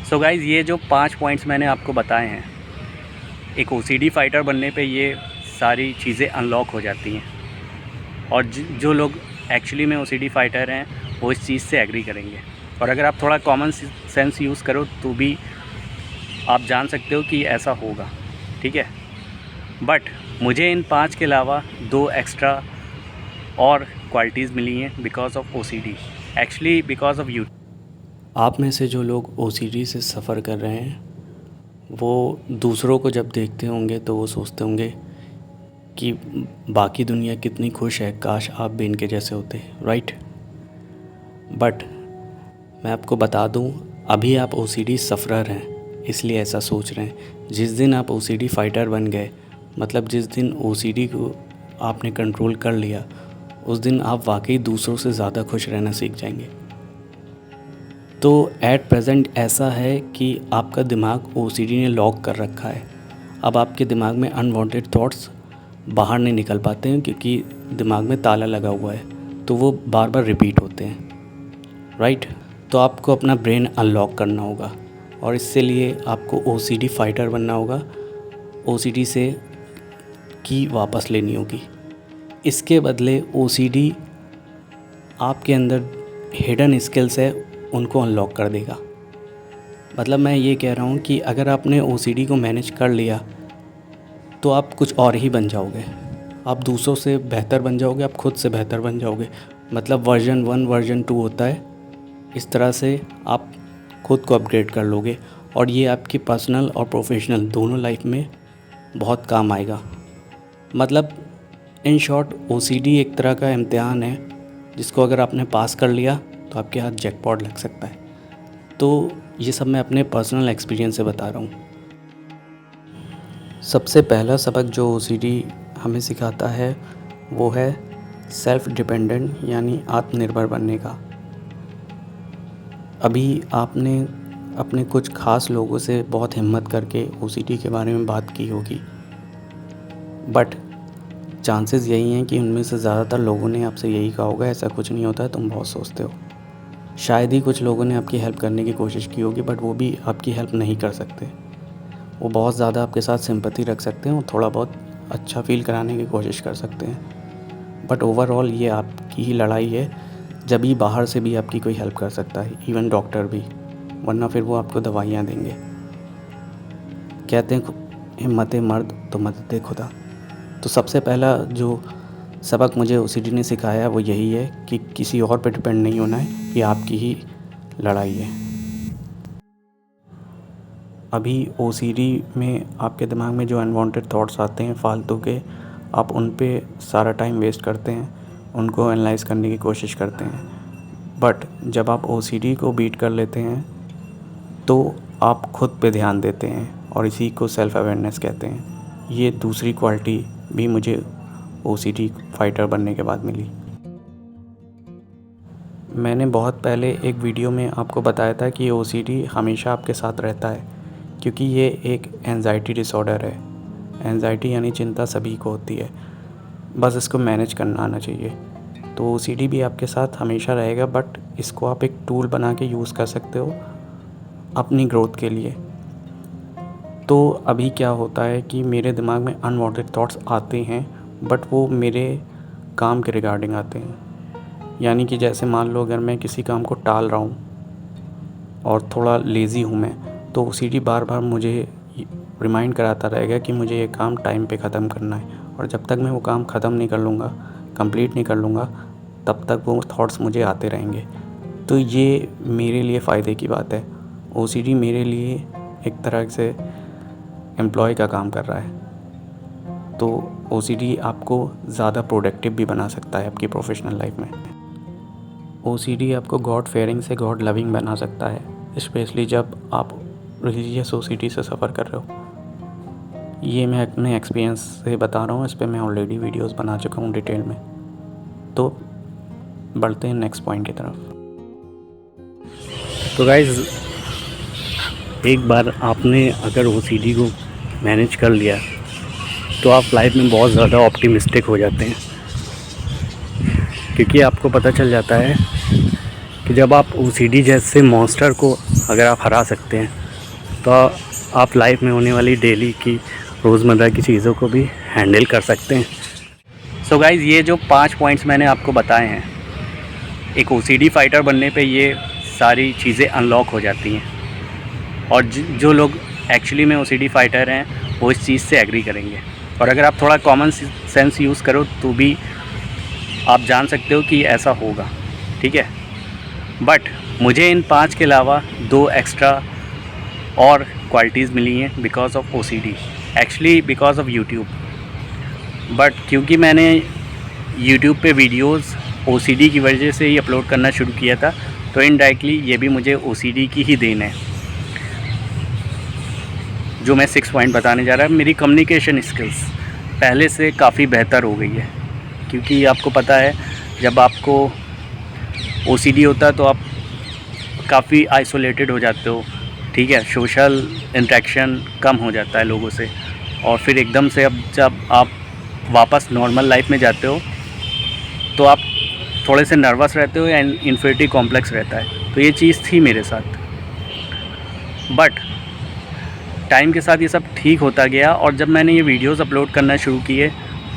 So guys, ये जो 5 points मैंने आपको बताए हैं, एक ओसीडी फाइटर बनने पे ये सारी चीज़ें अनलॉक हो जाती हैं। और जो लोग एक्चुअली में ओसीडी फाइटर हैं वो इस चीज़ से एग्री करेंगे। और अगर आप थोड़ा कॉमन सेंस यूज़ करो तो भी आप जान सकते हो कि ऐसा होगा, ठीक है। बट मुझे इन 5 के अलावा 2 एक्स्ट्रा और क्वालिटीज़ मिली हैं because of OCD, actually because of you. आप में से जो लोग ओसीडी से सफ़र कर रहे हैं वो दूसरों को जब देखते होंगे तो वो सोचते होंगे कि बाकी दुनिया कितनी खुश है, काश आप भी इनके जैसे होते, राइट। बट मैं आपको बता दूं, अभी आप ओसीडी सफ़रर हैं इसलिए ऐसा सोच रहे हैं। जिस दिन आप ओसीडी फाइटर बन गए, मतलब जिस दिन ओसीडी को आपने कंट्रोल कर लिया, उस दिन आप वाकई दूसरों से ज़्यादा खुश रहना सीख जाएंगे। तो एट प्रेजेंट ऐसा है कि आपका दिमाग ओसीडी ने लॉक कर रखा है। अब आपके दिमाग में अनवांटेड थॉट्स बाहर नहीं निकल पाते हैं क्योंकि दिमाग में ताला लगा हुआ है, तो वो बार बार रिपीट होते हैं, राइट। तो आपको अपना ब्रेन अनलॉक करना होगा और इससे लिए आपको ओसीडी फाइटर बनना होगा। ओसीडी से की वापस लेनी होगी। इसके बदले ओसीडी आपके अंदर हिडन स्किल्स है उनको अनलॉक कर देगा। मतलब मैं ये कह रहा हूँ कि अगर आपने ओसीडी को मैनेज कर लिया तो आप कुछ और ही बन जाओगे। आप दूसरों से बेहतर बन जाओगे, आप खुद से बेहतर बन जाओगे। मतलब वर्जन 1 वर्जन 2 होता है, इस तरह से आप खुद को अपग्रेड कर लोगे और ये आपकी पर्सनल और प्रोफेशनल दोनों लाइफ में बहुत काम आएगा। मतलब इन शॉर्ट ओसीडी एक तरह का इम्तिहान है जिसको अगर आपने पास कर लिया तो आपके हाथ जैकपॉट लग सकता है। तो ये सब मैं अपने पर्सनल एक्सपीरियंस से बता रहा हूँ। सबसे पहला सबक जो ओसीडी हमें सिखाता है वो है सेल्फ़ डिपेंडेंट यानी आत्मनिर्भर बनने का। अभी आपने अपने कुछ ख़ास लोगों से बहुत हिम्मत करके ओसीडी के बारे में बात की होगी, बट चांसेस यही हैं कि उनमें से ज़्यादातर लोगों ने आपसे यही कहा होगा, ऐसा कुछ नहीं होता है, तुम बहुत सोचते हो। शायद ही कुछ लोगों ने आपकी हेल्प करने की कोशिश की होगी, बट वो भी आपकी हेल्प नहीं कर सकते। वो बहुत ज़्यादा आपके साथ सिंपैथी रख सकते हैं और थोड़ा बहुत अच्छा फ़ील कराने की कोशिश कर सकते हैं, बट ओवरऑल ये आपकी ही लड़ाई है। जब ही बाहर से भी आपकी कोई हेल्प कर सकता है, इवन डॉक्टर भी, वरना फिर वो आपको दवाइयाँ देंगे। कहते हैं हिम्मत मर्द तो मदद खुदा। तो सबसे पहला जो सबक मुझे ओसीडी ने सिखाया वो यही है कि किसी और पे डिपेंड नहीं होना है, ये आपकी ही लड़ाई है। अभी ओसीडी में आपके दिमाग में जो अनवांटेड थॉट्स आते हैं फालतू के, आप उन पे सारा टाइम वेस्ट करते हैं, उनको एनालाइज करने की कोशिश करते हैं। बट जब आप ओसीडी को बीट कर लेते हैं तो आप खुद पे ध्यान देते हैं और इसी को सेल्फ़ अवेयरनेस कहते हैं। ये दूसरी क्वालिटी भी मुझे ओसीडी फाइटर बनने के बाद मिली। मैंने बहुत पहले एक वीडियो में आपको बताया था कि ओसीडी हमेशा आपके साथ रहता है क्योंकि ये एक एंजाइटी डिसऑर्डर है। एंजाइटी यानी चिंता सभी को होती है, बस इसको मैनेज करना आना चाहिए। तो ओसीडी भी आपके साथ हमेशा रहेगा, बट इसको आप एक टूल बना के यूज़ कर सकते हो अपनी ग्रोथ के लिए। तो अभी क्या होता है कि मेरे दिमाग में अनवांटेड थॉट्स आते हैं, बट वो मेरे काम के रिगार्डिंग आते हैं। यानी कि जैसे मान लो अगर मैं किसी काम को टाल रहा हूँ और थोड़ा लेज़ी हूँ मैं, तो ओसीडी बार बार मुझे रिमाइंड कराता रहेगा कि मुझे ये काम टाइम पे ख़त्म करना है, और जब तक मैं वो काम ख़त्म नहीं कर लूँगा, कंप्लीट नहीं कर लूँगा, तब तक वो थॉट्स मुझे आते रहेंगे। तो ये मेरे लिए फ़ायदे की बात है। ओसीडी मेरे लिए एक तरह से एम्प्लॉय का काम कर रहा है। तो ओसीडी आपको ज़्यादा प्रोडक्टिव भी बना सकता है आपकी प्रोफेशनल लाइफ में। ओसीडी आपको गॉड फेयरिंग से गॉड लविंग बना सकता है, स्पेशली जब आप रिलीजियस ओसीडी से सफ़र कर रहे हो। ये मैं अपने एक्सपीरियंस से बता रहा हूँ, इस पर मैं ऑलरेडी वीडियोस बना चुका हूँ डिटेल में। तो बढ़ते हैं नेक्स्ट पॉइंट की तरफ। तो गाइज़, एक बार आपने अगर ओसीडी को मैनेज कर लिया तो आप लाइफ में बहुत ज़्यादा ऑप्टिमिस्टिक हो जाते हैं, क्योंकि आपको पता चल जाता है कि जब आप OCD जैसे मॉन्स्टर को अगर आप हरा सकते हैं तो आप लाइफ में होने वाली डेली की रोज़मर्रा की चीज़ों को भी हैंडल कर सकते हैं। सो गाइज़, ये जो 5 पॉइंट्स मैंने आपको बताए हैं, एक OCD फाइटर बनने पे ये सारी चीज़ें अनलॉक हो जाती हैं। और जो लोग एक्चुअली में OCD फाइटर हैं वो इस चीज़ से एग्री करेंगे। और अगर आप थोड़ा कॉमन सेंस यूज़ करो तो भी आप जान सकते हो कि ऐसा होगा, ठीक है। बट मुझे इन 5 के अलावा 2 एक्स्ट्रा और क्वालिटीज़ मिली हैं because of OCD, actually because of YouTube. But क्योंकि मैंने यूट्यूब पे वीडियोस OCD की वजह से ही अपलोड करना शुरू किया था, तो इनडायरेक्टली ये भी मुझे OCD की ही देन है। जो मैं 6 पॉइंट बताने जा रहा है, मेरी कम्युनिकेशन स्किल्स पहले से काफ़ी बेहतर हो गई है। क्योंकि आपको पता है जब आपको OCD होता है तो आप काफ़ी आइसोलेटेड हो जाते हो, ठीक है। सोशल इंटरेक्शन कम हो जाता है लोगों से, और फिर एकदम से अब जब आप वापस नॉर्मल लाइफ में जाते हो तो आप थोड़े से नर्वस रहते हो एंड इन्फिनिटी कॉम्प्लेक्स रहता है। तो ये चीज़ थी मेरे साथ, बट टाइम के साथ ये सब ठीक होता गया। और जब मैंने ये वीडियोस अपलोड करना शुरू किए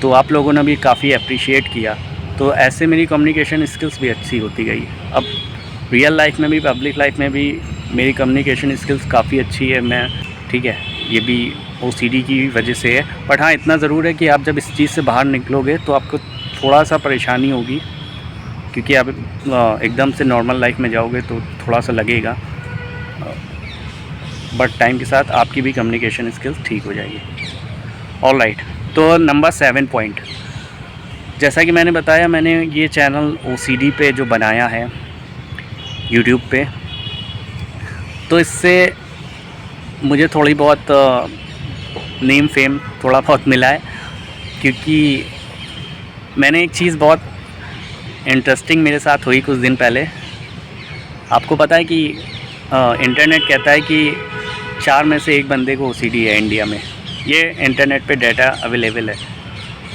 तो आप लोगों ने भी काफ़ी अप्रिशिएट किया, तो ऐसे मेरी कम्युनिकेशन स्किल्स भी अच्छी होती गई। अब रियल लाइफ में भी, पब्लिक लाइफ में भी मेरी कम्युनिकेशन स्किल्स काफ़ी अच्छी है। मैं, ठीक है, ये भी OCD की वजह से है। बट हाँ, इतना ज़रूर है कि आप जब इस चीज़ से बाहर निकलोगे तो आपको थोड़ा सा परेशानी होगी, क्योंकि आप एकदम से नॉर्मल लाइफ में जाओगे तो थोड़ा सा लगेगा। बट टाइम के साथ आपकी भी कम्युनिकेशन स्किल्स ठीक हो जाएगी। ऑलराइट, तो नंबर 7 पॉइंट, जैसा कि मैंने बताया, मैंने ये चैनल OCD पे जो बनाया है यूट्यूब पे, तो इससे मुझे थोड़ी बहुत नेम फेम थोड़ा बहुत मिला है। क्योंकि मैंने एक चीज़ बहुत इंटरेस्टिंग मेरे साथ हुई कुछ दिन पहले। आपको पता है कि इंटरनेट कहता है कि 4 में से 1 बंदे को OCD है इंडिया में। ये इंटरनेट पे डाटा अवेलेबल है,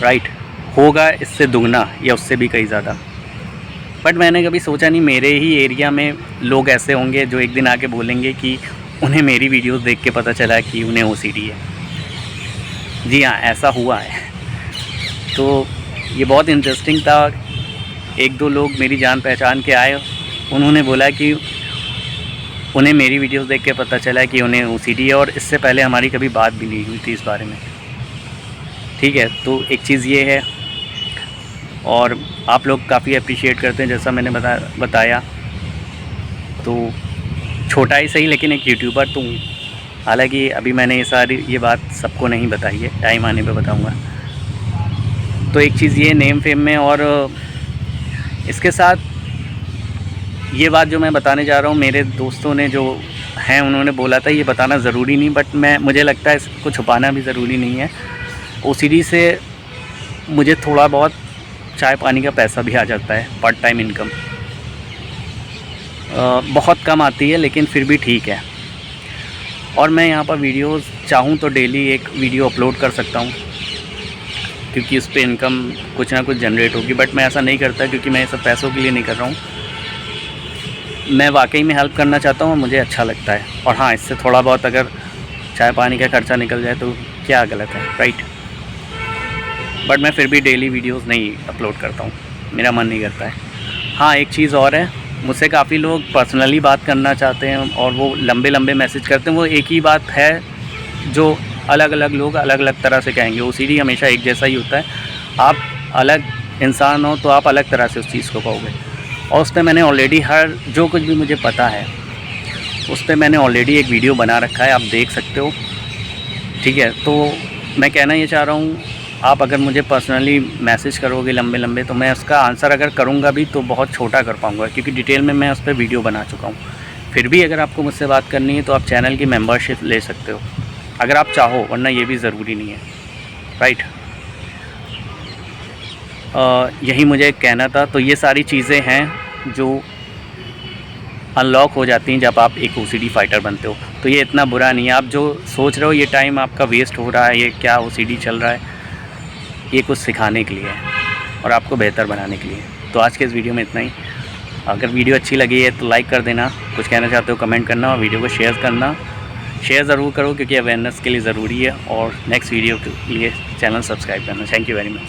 राइट। होगा इससे दुगना या उससे भी कहीं ज़्यादा। बट मैंने कभी सोचा नहीं मेरे ही एरिया में लोग ऐसे होंगे जो एक दिन आके बोलेंगे कि उन्हें मेरी वीडियोस देख के पता चला कि उन्हें OCD है। जी हाँ, ऐसा हुआ है। तो ये बहुत इंटरेस्टिंग था। 1-2 लोग मेरी जान पहचान के आए, उन्होंने बोला कि उन्हें मेरी वीडियोस देख के पता चला कि उन्हें OCD है, और इससे पहले हमारी कभी बात भी नहीं हुई थी इस बारे में, ठीक है। तो एक चीज़ ये है, और आप लोग काफ़ी अप्रिशिएट करते हैं जैसा मैंने बताया। तो छोटा ही सही, लेकिन एक यूट्यूबर तो हूँ। हालांकि अभी मैंने ये बात सबको नहीं बताई है, टाइम आने पे बताऊँगा। तो एक चीज़ ये नेम फेम में, और इसके साथ ये बात जो मैं बताने जा रहा हूँ, मेरे दोस्तों ने जो हैं उन्होंने बोला था ये बताना ज़रूरी नहीं, बट मुझे लगता है इसको छुपाना भी ज़रूरी नहीं है। OCD से मुझे थोड़ा बहुत चाय पानी का पैसा भी आ जाता है, पार्ट टाइम इनकम। बहुत कम आती है लेकिन फिर भी ठीक है। और मैं यहाँ पर वीडियोस चाहूँ तो डेली एक वीडियो अपलोड कर सकता हूँ, क्योंकि उस पर इनकम कुछ ना कुछ जनरेट होगी। बट मैं ऐसा नहीं करता, क्योंकि मैं ये सब पैसों के लिए नहीं कर रहा हूँ। मैं वाकई में हेल्प करना चाहता हूँ और मुझे अच्छा लगता है। और हाँ, इससे थोड़ा बहुत अगर चाय पानी का खर्चा निकल जाए तो क्या गलत है, राइट। बट मैं फिर भी डेली वीडियोस नहीं अपलोड करता हूँ, मेरा मन नहीं करता है। हाँ, एक चीज़ और है, मुझसे काफ़ी लोग पर्सनली बात करना चाहते हैं और वो लंबे लंबे मैसेज करते हैं। वो एक ही बात है जो अलग अलग लोग अलग अलग तरह से कहेंगे। OCD हमेशा एक जैसा ही होता है। आप अलग इंसान हो तो आप अलग तरह से उस चीज़ को कहोगे। और उस पर मैंने ऑलरेडी जो कुछ भी मुझे पता है उस पर मैंने ऑलरेडी एक वीडियो बना रखा है, आप देख सकते हो, ठीक है। तो मैं कहना ये चाह रहा हूँ, आप अगर मुझे पर्सनली मैसेज करोगे लंबे लंबे, तो मैं उसका आंसर अगर करूँगा भी तो बहुत छोटा कर पाऊँगा, क्योंकि डिटेल में मैं उस पर वीडियो बना चुका हूँ। फिर भी अगर आपको मुझसे बात करनी है तो आप चैनल की मेंबरशिप ले सकते हो अगर आप चाहो, वरना ये भी ज़रूरी नहीं है, राइट। यही मुझे कहना था। तो ये सारी चीज़ें हैं जो अनलॉक हो जाती हैं जब आप एक OCD फाइटर बनते हो। तो ये इतना बुरा नहीं है। आप जो सोच रहे हो ये टाइम आपका वेस्ट हो रहा है, ये क्या OCD चल रहा है, ये कुछ सिखाने के लिए है और आपको बेहतर बनाने के लिए। तो आज के इस वीडियो में इतना ही। अगर वीडियो अच्छी लगी है तो लाइक कर देना, कुछ कहना चाहते हो कमेंट करना और वीडियो को शेयर करना। शेयर ज़रूर करो क्योंकि अवेयरनेस के लिए ज़रूरी है, और नेक्स्ट वीडियो के लिए चैनल सब्सक्राइब करना। Thank you very much.